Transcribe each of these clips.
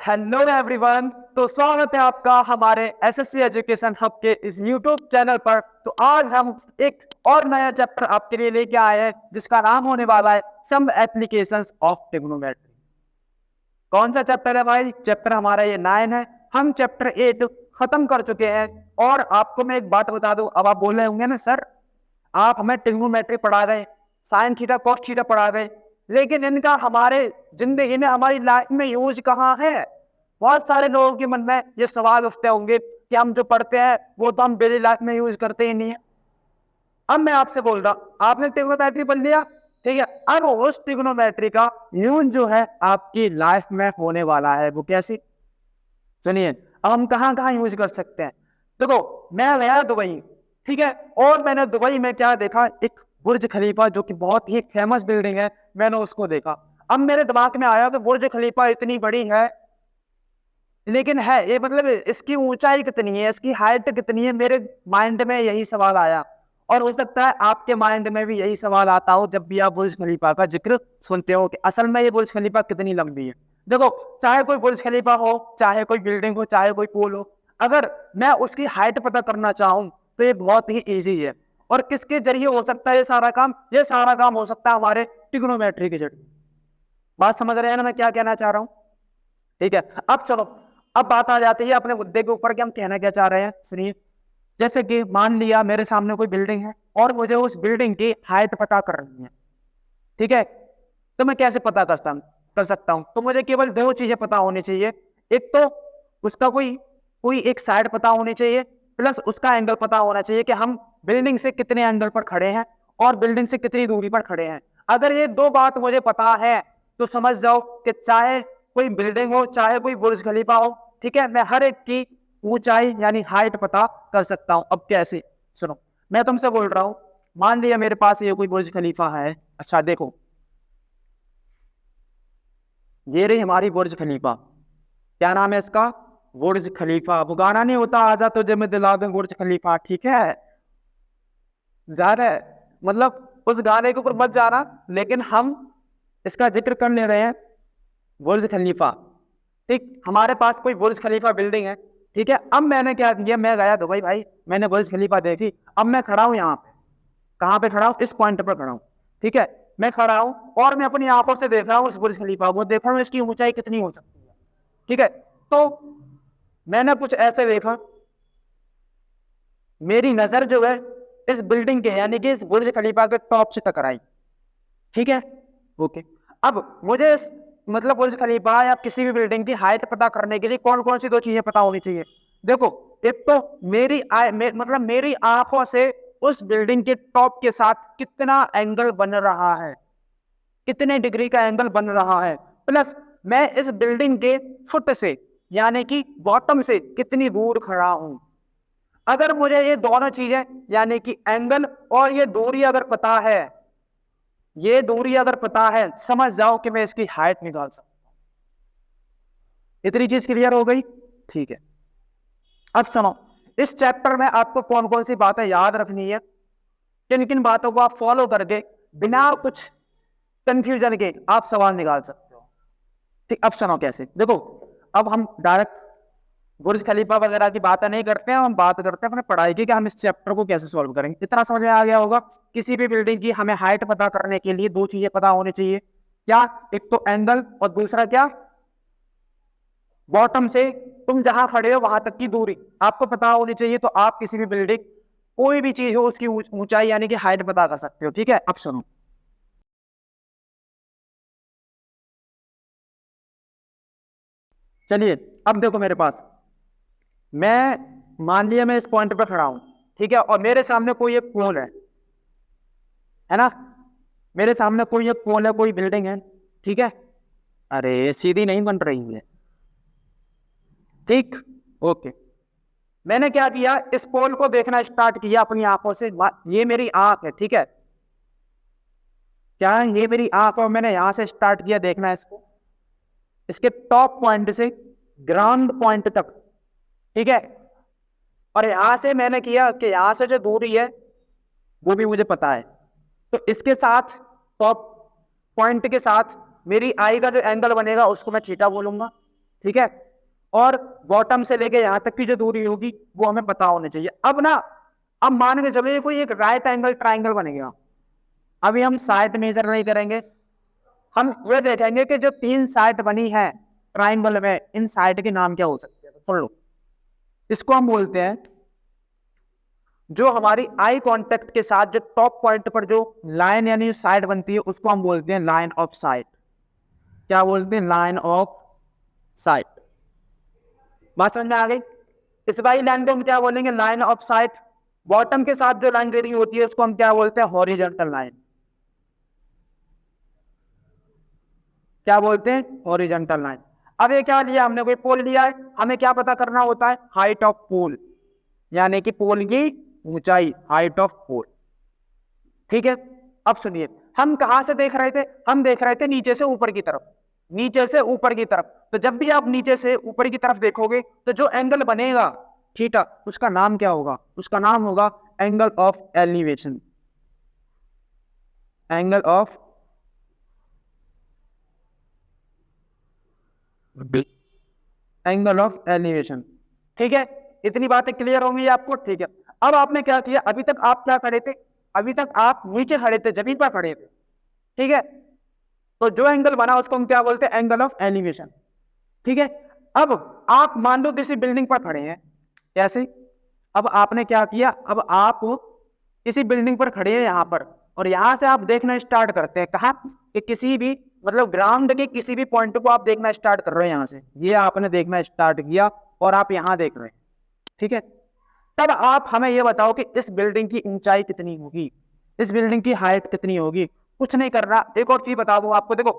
Hello everyone. तो स्वागत है आपका हमारे एसएससी एजुकेशन हब के इस यूट्यूब चैनल पर। तो आज हम एक और नया चैप्टर आपके लिए लेके आए हैं जिसका नाम होने वाला है सम एप्लीकेशंस ऑफ ट्रिग्नोमेट्री। कौन सा चैप्टर है भाई? चैप्टर हमारा ये 9 है। हम चैप्टर 8 खत्म कर चुके हैं। और आपको मैं एक बात बता दूं, अब आप बोल रहे होंगे ना सर आप हमें ट्रिग्नोमेट्री पढ़ा गए, साइन थीटा कॉस थीटा पढ़ा गए, लेकिन इनका हमारे जिंदगी में हमारी लाइफ में यूज कहाँ है? बहुत सारे लोगों के मन में ये सवाल उठते होंगे कि हम जो पढ़ते हैं वो तो हम डेली लाइफ में यूज करते ही नहीं है। अब मैं आपसे बोल रहा हूं, आपने ट्रिग्नोमेट्री पढ़ लिया, ठीक है। अब उस ट्रिग्नोमेट्री का यूज जो है आपकी लाइफ में होने वाला है, वो कैसे? सुनिए, अब हम कहाँ कहाँ यूज कर सकते हैं। देखो, मैं गया दुबई, ठीक है, और मैंने दुबई में क्या देखा, एक बुर्ज खलीफा जो कि बहुत ही फेमस बिल्डिंग है, मैंने उसको देखा। अब मेरे दिमाग में आया कि बुर्ज खलीफा इतनी बड़ी है, लेकिन है ये मतलब इसकी ऊंचाई कितनी है, इसकी हाइट कितनी है, मेरे माइंड में यही सवाल आया। और हो सकता है आपके माइंड में भी यही सवाल आता हो जब भी आप बुर्ज खलीफा का जिक्र सुनते हो कि असल में ये बुर्ज खलीफा कितनी लंबी है। देखो, चाहे कोई बुर्ज खलीफा हो, चाहे कोई बिल्डिंग हो, चाहे कोई पुल हो, अगर मैं उसकी हाइट पता करना चाहूं तो ये बहुत ही ईजी है। और किसके जरिए हो सकता है ये सारा काम? ये सारा काम हो सकता है हमारे ट्रिग्नोमेट्री के जरिए। बात समझ रहे हैं ना मैं क्या कहना चाह रहा हूं? ठीक है, अब चलो, अब बात आ जाती है अपने मुद्दे के ऊपर कि हम कहना क्या चाह रहे हैं। सुनिए, जैसे कि मान लिया मेरे सामने कोई बिल्डिंग है और मुझे उस बिल्डिंग की हाइट पता करनी है, ठीक है। तो मैं कैसे पता कर सकता हूं? तो मुझे केवल दो चीजें पता होनी चाहिए। एक तो उसका कोई कोई एक साइड पता होनी चाहिए, प्लस उसका एंगल पता होना चाहिए कि हम बिल्डिंग से कितने एंगल पर खड़े हैं और बिल्डिंग से कितनी दूरी पर खड़े हैं। अगर ये दो बात मुझे पता है तो समझ जाओ कि चाहे कोई बिल्डिंग हो, चाहे कोई बुर्ज खलीफा हो, ठीक है, मैं हर एक की ऊंचाई यानी हाइट पता कर सकता हूं। अब कैसे? सुनो, मैं तुमसे बोल रहा हूं, मान लिया मेरे पास ये कोई बुर्ज खलीफा है। अच्छा देखो, ये रही हमारी बुर्ज खलीफा। क्या नाम है इसका? बुर्ज खलीफा। वो गाना नहीं होता, आजा तुझे मैं दिला दूं बुर्ज खलीफा, ठीक है, जा रहे मतलब उस गाने के ऊपर मत जाना, लेकिन हम इसका जिक्र कर ले रहे हैं, बुर्ज खलीफा। ठीक, हमारे पास कोई बुर्ज खलीफा बिल्डिंग है, ठीक है। अब मैंने क्या किया, मैं गया दुबई भाई, मैंने बुर्ज खलीफा देखी। अब मैं खड़ा हूं यहाँ पे, कहाँ पे खड़ा हूँ? इस पॉइंट पर खड़ा हूँ, ठीक है। मैं खड़ा हूँ और मैं अपनी आंखों से देख रहा हूँ उस बुर्ज खलीफा को, देख रहा हूँ इसकी ऊंचाई कितनी हो सकती है, ठीक है। तो मैंने कुछ ऐसे देखा, मेरी नजर जो है इस बिल्डिंग के यानी कि इस बुर्ज खलीफा के टॉप से टकराई, ठीक है, ओके। अब मुझे मतलब बुर्ज खलीफा या किसी भी बिल्डिंग की हाइट पता करने के लिए कौन कौन सी दो चीजें पता होनी चाहिए? देखो, एक तो मतलब मेरी आंखों से उस बिल्डिंग के टॉप के साथ कितना एंगल बन रहा है, कितने डिग्री का एंगल बन रहा है, प्लस मैं इस बिल्डिंग के फुट से यानी कि बॉटम से कितनी दूर खड़ा हूं। अगर मुझे ये दोनों चीजें यानी कि एंगल और ये दूरी अगर पता है, ये दूरी अगर पता है, समझ जाओ कि मैं इसकी हाइट निकाल सकता हूं। इतनी चीज क्लियर हो गई? ठीक है। अब सुनो, इस चैप्टर में आपको कौन कौन सी बातें याद रखनी है, किन किन बातों को आप फॉलो करके बिना कुछ कंफ्यूजन के आप सवाल निकाल सकते हो। ठीक, अब सुनो कैसे। देखो, अब हम डायरेक्ट बुर्ज खलीफा वगैरह की बातें नहीं करते हैं, हम बात करते हैं अपने पढ़ाई की कि हम इस चैप्टर को कैसे सॉल्व करेंगे। इतना समझ में आ गया होगा, किसी भी बिल्डिंग की हमें हाइट पता करने के लिए दो चीजें पता होनी चाहिए। क्या? एक तो एंगल और दूसरा क्या? बॉटम से तुम जहां खड़े हो वहां तक की दूरी आपको पता होनी चाहिए, तो आप किसी भी बिल्डिंग कोई भी चीज हो उसकी ऊंचाई यानी कि हाइट पता कर सकते हो, ठीक है। अब सुनो, चलिए, अब देखो मेरे पास, मैं मान लिया मैं इस पॉइंट पर खड़ा हूं, ठीक है, और मेरे सामने कोई एक पोल है ना, मेरे सामने कोई एक पोल है, कोई बिल्डिंग है, ठीक है। अरे सीधी नहीं बन रही है, ठीक, ओके। मैंने क्या किया, इस पोल को देखना स्टार्ट किया अपनी आंखों से। ये मेरी आंख है, ठीक है, क्या है? ये मेरी आंख, और मैंने यहां से स्टार्ट किया देखना इसको, इसके टॉप पॉइंट से ग्राउंड पॉइंट तक, ठीक है। और यहां से मैंने किया कि यहां से जो दूरी है वो भी मुझे पता है, तो इसके साथ टॉप पॉइंट के साथ मेरी आई का जो एंगल बनेगा उसको मैं थीटा बोलूंगा, ठीक है, और बॉटम से लेके यहाँ तक की जो दूरी होगी वो हमें पता होनी चाहिए। अब मान के चलो ये कोई एक राइट एंगल ट्राइंगल बनेगा। अभी हम साइड मेजर नहीं करेंगे, हम ये देखेंगे कि जो 3 साइड बनी है ट्राइंगल में, इन साइड के नाम क्या हो सकते हैं। सुन लो, इसको हम बोलते हैं, जो हमारी आई कांटेक्ट के साथ जो टॉप पॉइंट पर जो लाइन यानी साइड बनती है उसको हम बोलते हैं लाइन ऑफ साइट। क्या बोलते हैं? Line of site. बात समझ में आ गई? इस वाली लाइन को हम क्या बोलेंगे? Line of site. बॉटम के साथ जो लाइन रेडी होती है उसको हम क्या बोलते हैं? Horizontal line. क्या बोलते हैं? Horizontal line. अब ये क्या लिया हमने? कोई पोल लिया है, हमें क्या पता करना होता है? हाइट ऑफ पोल, यानी कि पोल की ऊंचाई, हाइट ऑफ पोल। ठीक है, अब सुनिए, हम कहां से देख रहे थे? हम देख रहे थे नीचे से ऊपर की तरफ, नीचे से ऊपर की तरफ। तो जब भी आप नीचे से ऊपर की तरफ देखोगे तो जो एंगल बनेगा थीटा, उसका नाम क्या होगा? उसका नाम होगा angle of elevation. Angle of elevation. ठीक है, इतनी बातें क्लियर होंगी आपको? ठीक है, अब आपने क्या किया? अभी तक आप क्या खड़े थे? अभी तक आप नीचे खड़े थे, जमीन पर खड़े थे। ठीक है, तो जो एंगल बना उसको हम क्या बोलते हैं? Angle of elevation. ठीक है, अब आप मान लो किसी बिल्डिंग पर खड़े हैं, कैसे? अब आपने क्या किया? अब आप किसी बिल्डिंग पर खड़े हैं यहाँ पर, और यहाँ से आप देखना स्टार्ट करते हैं। कहा कि किसी भी मतलब ग्राउंड के किसी भी पॉइंट को आप देखना स्टार्ट कर रहे हैं। यहाँ से ये आपने देखना स्टार्ट किया और आप यहाँ देख रहे हैं। ठीक है, तब आप हमें ये बताओ कि इस बिल्डिंग की ऊंचाई कितनी होगी, इस बिल्डिंग की हाइट कितनी होगी? कुछ नहीं करना। एक और चीज बता दूं आपको, देखो,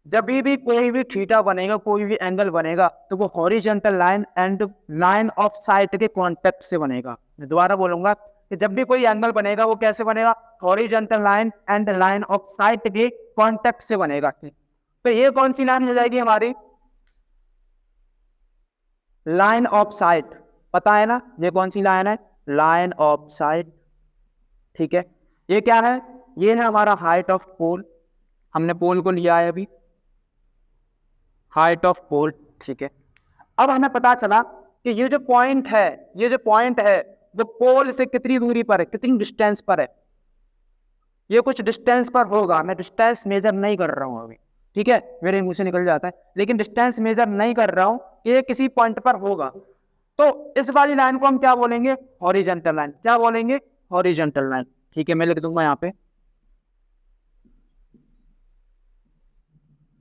जब भी कोई भी थीटा बनेगा, कोई भी एंगल बनेगा, तो वो horizontal line and line of site के कॉन्टेक्ट से बनेगा। मैं दोबारा बोलूंगा कि जब भी कोई एंगल बनेगा वो कैसे बनेगा? Horizontal line and line of site के कॉन्टेक्ट से बनेगा। तो ये कौन सी लाइन हो जाएगी हमारी? Line of site. पता है ना ये कौन सी लाइन है? Line of site. ठीक है, ये क्या है? ये है हमारा हाइट ऑफ पोल। हमने पोल को लिया है अभी, हाइट ऑफ पोल। ठीक है, अब हमें पता चला कि ये जो पॉइंट है, ये जो पॉइंट है वो पोल से कितनी दूरी पर है, कितनी डिस्टेंस पर है? ये कुछ डिस्टेंस पर होगा। मैं डिस्टेंस मेजर नहीं कर रहा हूं अभी, ठीक है, मेरे मुंह से निकल जाता है, लेकिन डिस्टेंस मेजर नहीं कर रहा हूं कि ये किसी पॉइंट पर होगा। तो इस वाली लाइन को हम क्या बोलेंगे? Horizontal line. क्या बोलेंगे? Horizontal line. ठीक है, मैं लिख दूंगा यहाँ पे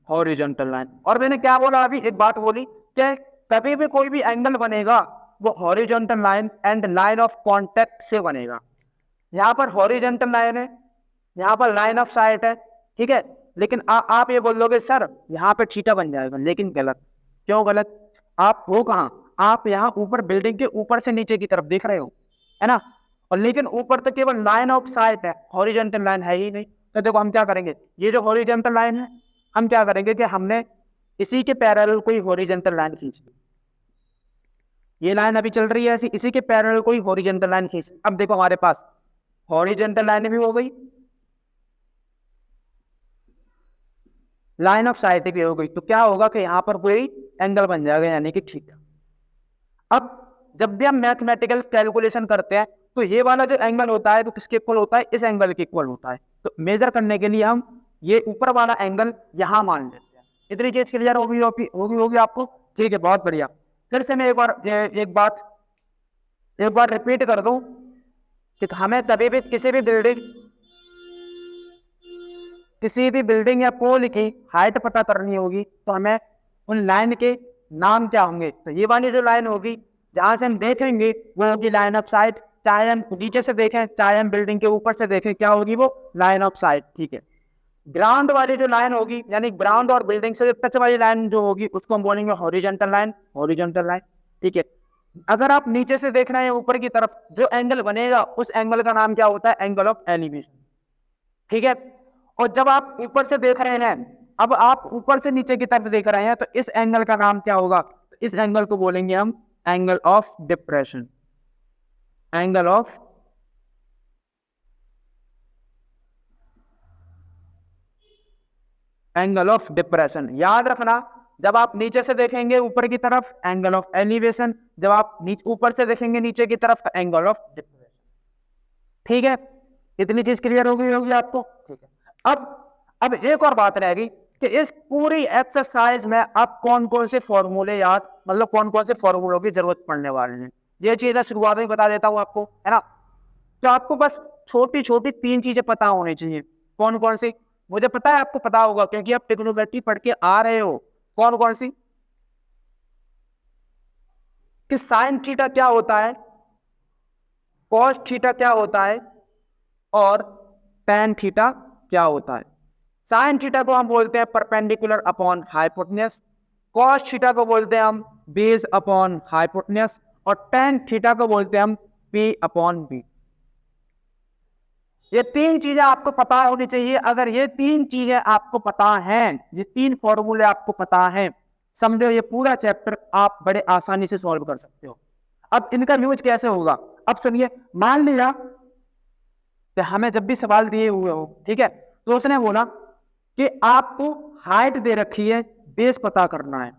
हॉरिजॉन्टल लाइन। और मैंने क्या बोला अभी? एक बात बोली कि कभी भी कोई भी एंगल बनेगा वो horizontal line and line of contact से बनेगा। यहाँ पर हॉरिजॉन्टल लाइन है, यहाँ पर लाइन ऑफ साइट है। ठीक है, लेकिन आप ये बोल लोगे सर यहाँ पे थीटा बन जाएगा, लेकिन गलत। क्यों गलत? आप हो कहाँ? आप यहाँ ऊपर बिल्डिंग के ऊपर से नीचे की तरफ देख रहे हो, है ना? और लेकिन ऊपर तो केवल लाइन ऑफ साइट है, हॉरिजॉन्टल लाइन है ही नहीं। तो देखो हम क्या करेंगे, ये जो हॉरिजॉन्टल लाइन है, हम क्या करेंगे कि हमने इसी के पैरेलल कोई हॉरिजॉन्टल लाइन खींच ली। ये लाइन अभी चल रही है ऐसी, इसी के पैरेलल कोई हॉरिजॉन्टल लाइन खींच। अब देखो हमारे पास हॉरिजॉन्टल लाइन भी हो गई, लाइन ऑफ साइट भी हो गई। तो क्या होगा कि यहाँ पर कोई एंगल बन जाएगा, यानी कि थीटा। अब जब भी हम मैथमेटिकल कैलकुलेशन करते हैं तो ये वाला जो एंगल होता है वो किसके इक्वल होता है? इस एंगल के इक्वल होता है। तो मेजर करने के लिए हम ये ऊपर वाला एंगल यहाँ मान लेते हैं। इतनी चीज क्लियर होगी आपको? ठीक है, बहुत बढ़िया। फिर से मैं एक बार रिपीट कर दूं कि हमें कभी भी किसी भी बिल्डिंग या पोल की हाइट पता करनी होगी तो हमें उन लाइन के नाम क्या होंगे? तो ये वाली जो लाइन होगी जहां से हम देखेंगे वो होगी लाइन ऑफ साइट। चाहे हम नीचे से देखें, चाहे हम बिल्डिंग के ऊपर से देखें, क्या होगी वो? Line of site. ठीक है, ग्राउंड वाली जो लाइन होगी, यानी ग्राउंड और बिल्डिंग से टच वाली लाइन जो होगी उसको हम बोलेंगे हॉरिजॉन्टल लाइन। Horizontal line. ठीक है, अगर आप नीचे से देख रहे हैं ऊपर की तरफ, जो एंगल बनेगा उस एंगल का नाम क्या होता है? Angle of elevation. ठीक है, और जब आप ऊपर से देख रहे हैं, अब आप ऊपर से नीचे की तरफ देख रहे हैं, तो इस एंगल का नाम क्या होगा? इस एंगल को बोलेंगे हम angle of depression. Angle of depression. याद रखना जब आप नीचे से देखेंगे ऊपर की तरफ एंगल ऑफ एलिवेशन, जब आप ऊपर से देखेंगे नीचे की तरफ एंगल ऑफ डिप्रेशन। ठीक है, इतनी चीज क्लियर हो गई होगी आपको। ठीक है, अब एक और बात रहेगी कि इस पूरी एक्सरसाइज में आप कौन कौन से फॉर्मूले याद, मतलब कौन कौन से फॉर्मूलों की जरूरत पड़ने वाली है, ये चीज मैं शुरुआत में बता देता हूं आपको, है ना। तो आपको बस छोटी छोटी 3 चीजें पता होनी चाहिए। कौन कौन सी? मुझे पता है आपको पता होगा, क्योंकि आप ट्रिग्नोमेट्री पढ़ के आ रहे हो। कौन कौन सी? कि साइन थीटा क्या होता है, कॉस थीटा क्या होता है, और टैन थीटा क्या होता है। साइन थीटा को हम बोलते हैं perpendicular upon hypotenuse, cos theta को बोलते हैं हम बेस अपॉन हाइपोटेन्यूस, और टैन थीटा को बोलते हैं हम पी अपॉन बी। ये 3 चीजें आपको पता होनी चाहिए। अगर ये 3 चीजें आपको पता हैं, ये 3 फॉर्मूले आपको पता हैं, समझो ये पूरा चैप्टर आप बड़े आसानी से सॉल्व कर सकते हो। अब इनका यूज कैसे होगा, अब सुनिए। मान लिया कि हमें जब भी सवाल दिए हुए हो, ठीक है, तो उसने बोला कि आपको हाइट दे रखी है, बेस पता करना है।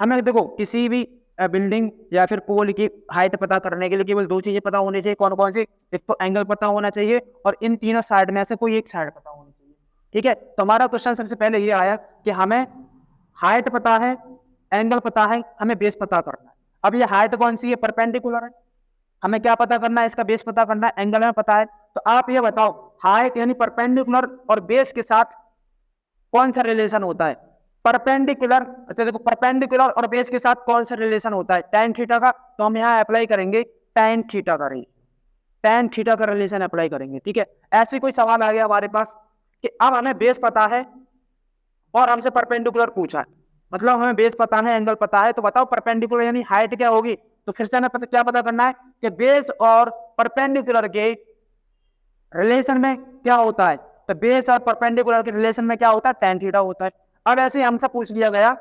हमें देखो किसी भी बिल्डिंग या फिर पोल की हाइट पता करने के लिए केवल 2 चीजें पता होनी चाहिए। कौन कौन सी? एक तो एंगल पता होना चाहिए, और इन तीनों साइड में से कोई एक साइड पता होनी चाहिए। ठीक है, तो हमारा क्वेश्चन सबसे पहले ये आया कि हमें हाइट पता है, एंगल पता है, हमें बेस पता करना है। अब ये हाइट कौन सी है? परपेंडिकुलर है। हमें क्या पता करना है? इसका बेस पता करना है। एंगल में पता है। तो आप ये बताओ, हाइट यानी परपेंडिकुलर और बेस के साथ कौन सा रिलेशन होता है? परपेंडिकुलर, अच्छा देखो, परपेंडिकुलर और बेस के साथ कौन सा रिलेशन होता है? टैन थीटा का। तो हम यहाँ अप्लाई करेंगे टैन थीटा का, टैन थीटा का रिलेशन अप्लाई करेंगे। ठीक है, ऐसे कोई सवाल आ गया हमारे पास कि अब हमें बेस पता है और हमसे परपेंडिकुलर पूछा है, मतलब हमें बेस पता है, एंगल पता है, तो बताओ परपेंडिकुलर यानी हाइट क्या होगी। तो फिर से हमें क्या पता करना है कि बेस और परपेंडिकुलर के रिलेशन में क्या होता है। तो बेस और परपेंडिकुलर के रिलेशन में क्या होता है? टैन थीटा होता है। अब ऐसे हमसे पूछ लिया गया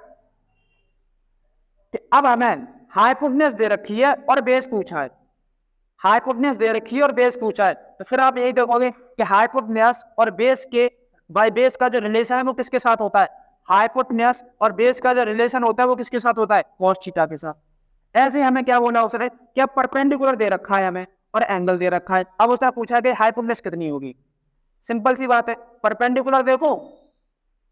कि अब हमें हाइपोटेन्यूस दे रखी है और बेस पूछा है, हाइपोटेन्यूस दे रखी है और बेस पूछा है, तो फिर आप यही देखोगे कि हाइपोटेन्यूस और बेस के बाय बेस का जो रिलेशन है वो किसके साथ होता है? हाइपोटेन्यूस और बेस का जो रिलेशन होता है वो किसके साथ होता है? कॉस थीटा के साथ। ऐसे हमें क्या बोला उसने कि अब परपेंडिकुलर दे रखा है हमें और एंगल दे रखा है। अब उसने पूछा कि हाइपोटेन्यूस कितनी होगी। सिंपल सी बात है, परपेंडिकुलर देखो,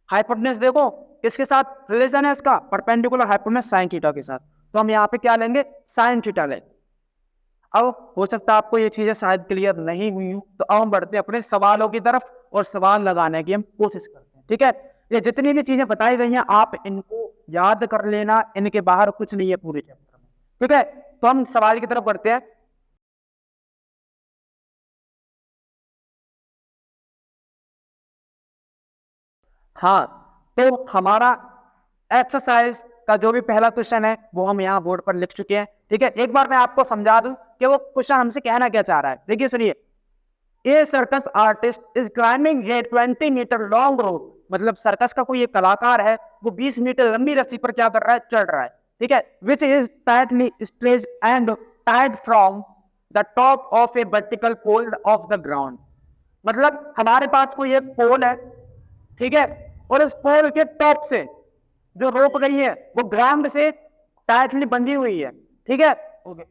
हाइपोटेन्यूस देखो, किसके साथ रिलेशन है इसका? परपेंडिकुलर हाइपोटेन्यूस साइन थीटा के साथ। तो हम यहाँ पे क्या लेंगे? साइन थीटा लेंगे। अब हो सकता है आपको ये चीजें शायद क्लियर नहीं हुई हो, तो अब हम बढ़ते हैं अपने सवालों की तरफ और सवाल लगाने की हम कोशिश करते हैं। ठीक है, ये जितनी भी चीजें बताई गई हैं आप इनको याद कर लेना, इनके बाहर कुछ नहीं है पूरे चैप्टर में। ठीक है, तो हम सवाल की तरफ बढ़ते हैं। हाँ, तो हमारा एक्सरसाइज का जो भी पहला क्वेश्चन है वो हम यहाँ बोर्ड पर लिख चुके हैं। ठीक है, एक बार मैं आपको समझा दूं कि वो क्वेश्चन हमसे कहना क्या चाह रहा है। देखिए सुनिए, a circus artist is climbing a 20 metre long rope, मतलब सर्कस का कोई एक कलाकार है, वो 20 मीटर लंबी रस्सी पर क्या कर रहा है? चढ़ रहा है। ठीक है, which is tightly stretched and tied from the top of a vertical pole of the ground. मतलब हमारे पास कोई एक पोल है, ठीक है, और इस पोल के टॉप से जो रोप गई है वो ग्राउंड से टाइटली बंधी हुई है। ठीक है, okay.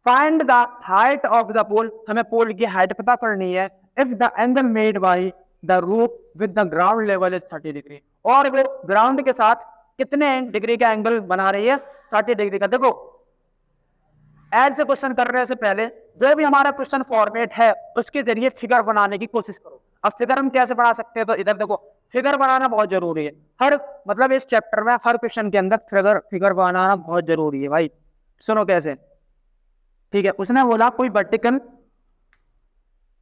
Find the height of the pole, हमें पोल की हाइट पता करनी है। If the angle made by the rope with the ground level is 30 degree, और वो ग्राउंड के साथ कितने डिग्री का एंगल बना रही है? 30 डिग्री का। देखो, ऐड से क्वेश्चन करने से पहले जो भी हमारा क्वेश्चन फॉर्मेट है उसके जरिए फिगर बनाने की कोशिश करो। अब फिगर हम कैसे बना सकते हैं? तो इधर देखो, फिगर बनाना बहुत जरूरी है। हर मतलब इस चैप्टर में हर क्वेश्चन के अंदर फिगर बनाना बहुत जरूरी है भाई। सुनो कैसे। ठीक है, उसने बोला कोई वर्टिकल,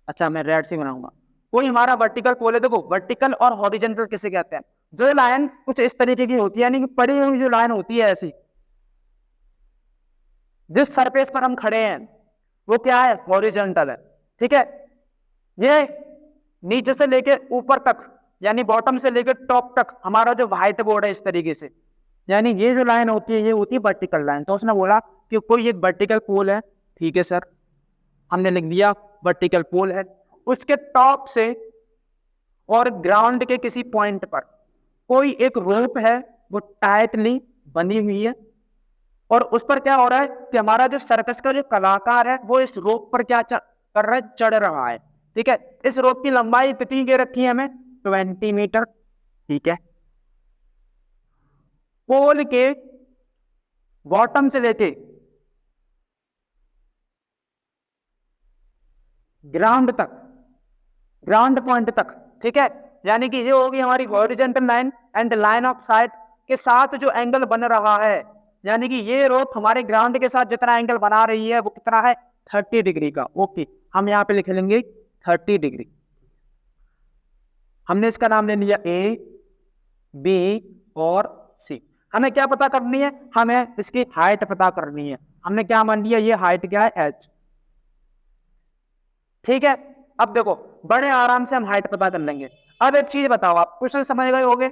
अच्छा मैं रेड से बनाऊंगा, कोई हमारा वर्टिकल पोल है। देखो, वर्टिकल और हॉरिजॉन्टल किसे कहते हैं? जो लाइन कुछ इस तरीके की होती है, यानी कि पड़ी हुई जो लाइन होती है ऐसी, जिस सरफेस पर हम खड़े हैं वो क्या है? हॉरिजॉन्टल है। ठीक है, ये नीचे से लेके ऊपर तक, यानी बॉटम से लेके टॉप तक हमारा जो व्हाइट बोर्ड है इस तरीके से, यानी ये जो लाइन होती है ये होती है वर्टिकल लाइन। तो उसने बोला कि कोई एक वर्टिकल पोल है। ठीक है सर, हमने लिख दिया वर्टिकल पोल है, उसके टॉप से और ग्राउंड के किसी पॉइंट पर कोई एक रोप है वो टाइटली बनी हुई है और उस पर क्या हो रहा है कि हमारा जो सर्कस का जो कलाकार है वो इस रोप पर क्या कर रहा है, चढ़ रहा है। ठीक है, इस रोप की लंबाई कितनी दे रखी है हमें, 20 मीटर। ठीक है, पोल के बॉटम से लेके ग्राउंड तक, ग्राउंड पॉइंट तक, ठीक है, यानी कि ये होगी हमारी horizontal line and line of site के साथ जो एंगल बन रहा है, यानी कि ये रोप हमारे ग्राउंड के साथ जितना एंगल बना रही है वो कितना है, 30 डिग्री का। ओके, हम यहाँ पे लिख लेंगे 30 डिग्री। हमने इसका नाम ले लिया ए, बी और सी। हमें क्या पता करनी है, हमें इसकी हाइट पता करनी है। हमने क्या मान लिया, ये हाइट क्या है, एच। ठीक है, अब देखो बड़े आराम से हम हाइट पता कर लेंगे। अब एक चीज बताओ, आप क्वेश्चन समझ गए होंगे,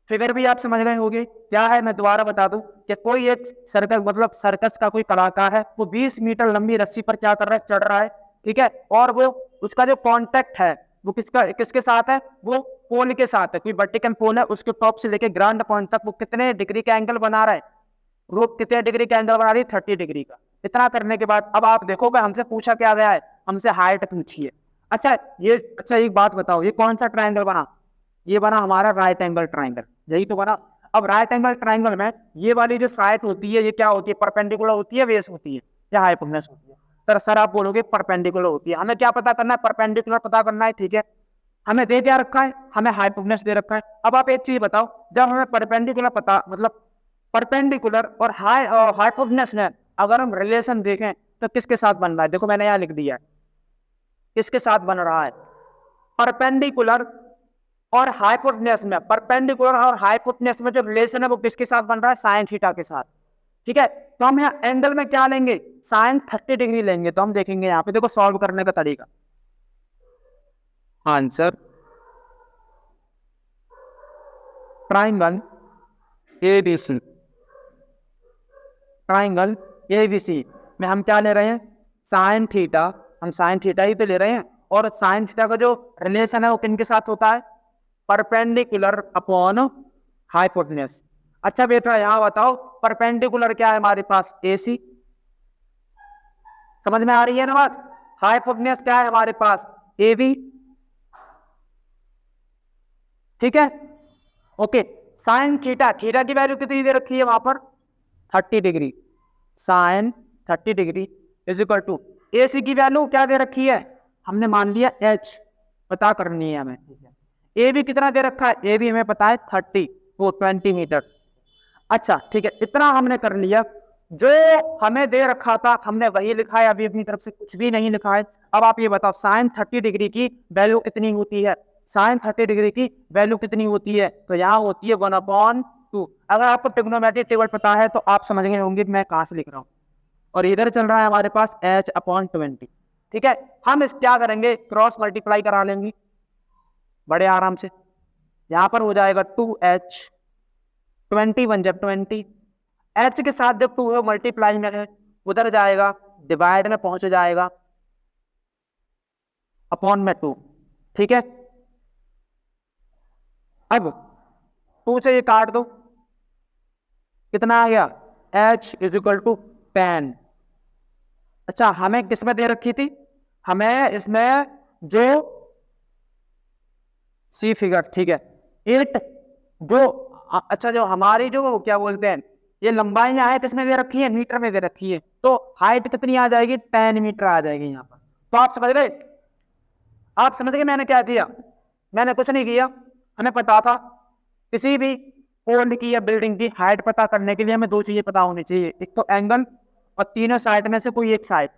फिगर भी आप समझ गए होंगे। क्या है, मैं दोबारा बता दूं कि कोई एक सर्कस, मतलब सर्कस का कोई कलाकार है, वो 20 मीटर लंबी रस्सी पर क्या कर रहा है, चढ़ रहा है। ठीक है, और वो उसका जो कॉन्टेक्ट है वो किसके साथ है, वो पोल के साथ है। कोई वर्टिकल पोल है, उसके टॉप से लेके ग्राउंड पॉइंट तक वो कितने डिग्री का एंगल बना रहा है, रोप कितने डिग्री का एंगल बना रही है, 30 डिग्री का। इतना करने के बाद अब आप देखोगे हमसे पूछा क्या गया है, हमसे हाइट पूछी है। अच्छा एक बात बताओ, ये कौन सा ट्राइंगल बना, ये बना हमारा राइट एंगल ट्राइंगल, यही तो बना। अब राइट एंगल ट्राइंगल में ये वाली जो साइड होती है ये क्या होती है, परपेंडिकुलर होती है, बेस होती है, या हाइपोटेन्यूज होती है। सर आप बोलोगे परपेंडिकुलर होती है। हमें क्या पता करना है, परपेंडिकुलर पता करना है। ठीक है, हमें दे क्या रखा है, हमें हाइपोटेन्यूज दे रखा है। अब आप एक चीज बताओ, जब हमें परपेंडिकुलर पता, मतलब परपेंडिकुलर और हाइपोटेन्यूज में अगर हम रिलेशन देखें तो किसके साथ बन रहा है, देखो मैंने यहाँ लिख दिया है किसके साथ बन रहा है, परपेंडिकुलर और हाइपोटेन्यूज में। परपेंडिकुलर और हाइपोटेन्यूज में जो रिलेशन है वो किसके साथ बन रहा है, साइन थीटा के साथ। ठीक है, तो हम यहाँ एंगल में क्या लेंगे, साइन 30 डिग्री लेंगे। तो हम देखेंगे यहाँ पे, देखो सॉल्व करने का तरीका, answer triangle ABC, triangle ABC में हम क्या ले रहे हैं, साइन थीटा, हम साइन थीटा ही तो ले रहे हैं। और साइन थीटा का जो रिलेशन है वो किन के साथ होता है, परपेंडिकुलर अपॉन हाइपोटेन्यूज। अच्छा बेटा यहाँ बताओ, परपेंडिकुलर क्या है हमारे पास, AC, समझ में आ रही है ना बात। हाइपोटेन्यूज क्या है हमारे पास, AB। ठीक है, ओके। साइन थीटा, थीटा की वैल्यू कितनी दे रखी है वहां पर, 30 degree. Sine 30 degree is equal to AC की वैल्यू क्या दे रखी है, हमने मान लिया H, पता करनी है हमें। AB कितना दे रखा है, AB हमें पता है 30, वो 20 मीटर। अच्छा ठीक है, इतना हमने कर लिया। जो हमें दे रखा था हमने वही लिखा है, अभी अपनी तरफ से कुछ भी नहीं लिखा है। अब आप ये बताओ, साइन 30 डिग्री की वैल्यू कितनी होती है, साइन 30 डिग्री की वैल्यू कितनी होती है, तो यहाँ होती है 1/2। अगर आपको ट्रिग्नोमेट्रिक टेबल पता है तो आप समझ गए होंगे मैं कहाँ से लिख रहा हूँ। और इधर चल रहा है हमारे पास H/20। ठीक है, हम इस क्या करेंगे, क्रॉस मल्टीप्लाई करा लेंगे बड़े आराम से। यहाँ पर हो जाएगा 2H, 20 बन जब 20, H के साथ जब 2 मल्टीप्लाई में है उधर जाएगा, डिवाइड में पहुंच जाएगा, अपॉन में 2। ठीक है, अब 2 से ये काट दो, कितना आ गया, H इज इक्वल टू 10। अच्छा हमें किस में दे रखी थी, हमें इसमें जो सी फिगर, ठीक है, 8 जो, अच्छा जो हमारी जो क्या बोलते हैं ये लंबाई है किसमें दे रखी है, मीटर में दे रखी है। तो हाइट कितनी आ जाएगी, 10 मीटर आ जाएगी यहाँ पर। तो आप समझ गए, आप समझ गए मैंने क्या किया, मैंने कुछ नहीं किया। हमें पता था किसी भी पोल की या बिल्डिंग की हाइट पता करने के लिए हमें 2 चीजें पता होनी चाहिए, एक तो एंगल और तीनों साइड में से कोई एक साइड।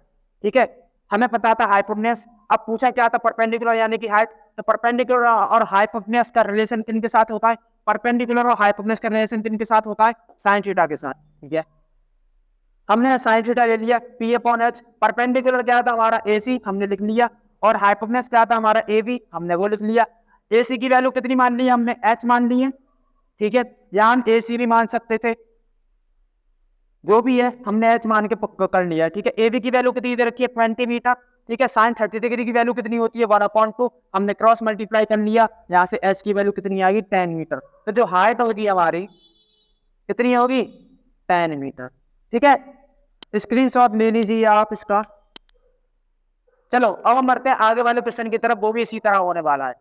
ठीक है, हमें पता था हाइपोटेन्यूज। अब पूछा क्या था, परपेंडिकुलर यानी कि हाइट। तो परपेंडिकुलर और हाइपोटेन्यूज का रिलेशन किन के साथ होता है, परपेंडिकुलर और हाइपोटेन्यूज का रिलेशन किन के साथ होता है, साइन थीटा के साथ। ठीक है, हमने साइन थीटा ले लिया, P/H। परपेंडिकुलर क्या था हमारा AC, हमने लिख लिया। और हाइपोटेन्यूज क्या था हमारा AB, हमने वो लिख लिया। AC की वैल्यू कितनी मान ली हमने, H मान ली है। ठीक है, यहाँ हम AC भी मान सकते थे, जो भी है हमने H मान के कर लिया। ठीक है, AB की वैल्यू कितनी दे रखी है, 20 मीटर। ठीक है, साइन 30 डिग्री की वैल्यू कितनी होती है, 1/2। हमने क्रॉस मल्टीप्लाई कर लिया, यहाँ से H की वैल्यू कितनी आएगी, 10 मीटर। तो जो हाइट होगी हमारी कितनी होगी 10 मीटर। ठीक है, स्क्रीनशॉट ले लीजिए आप इसका। चलो अब हम बढ़ते हैं आगे वाले क्वेश्चन की तरफ, वो भी इसी तरह होने वाला है।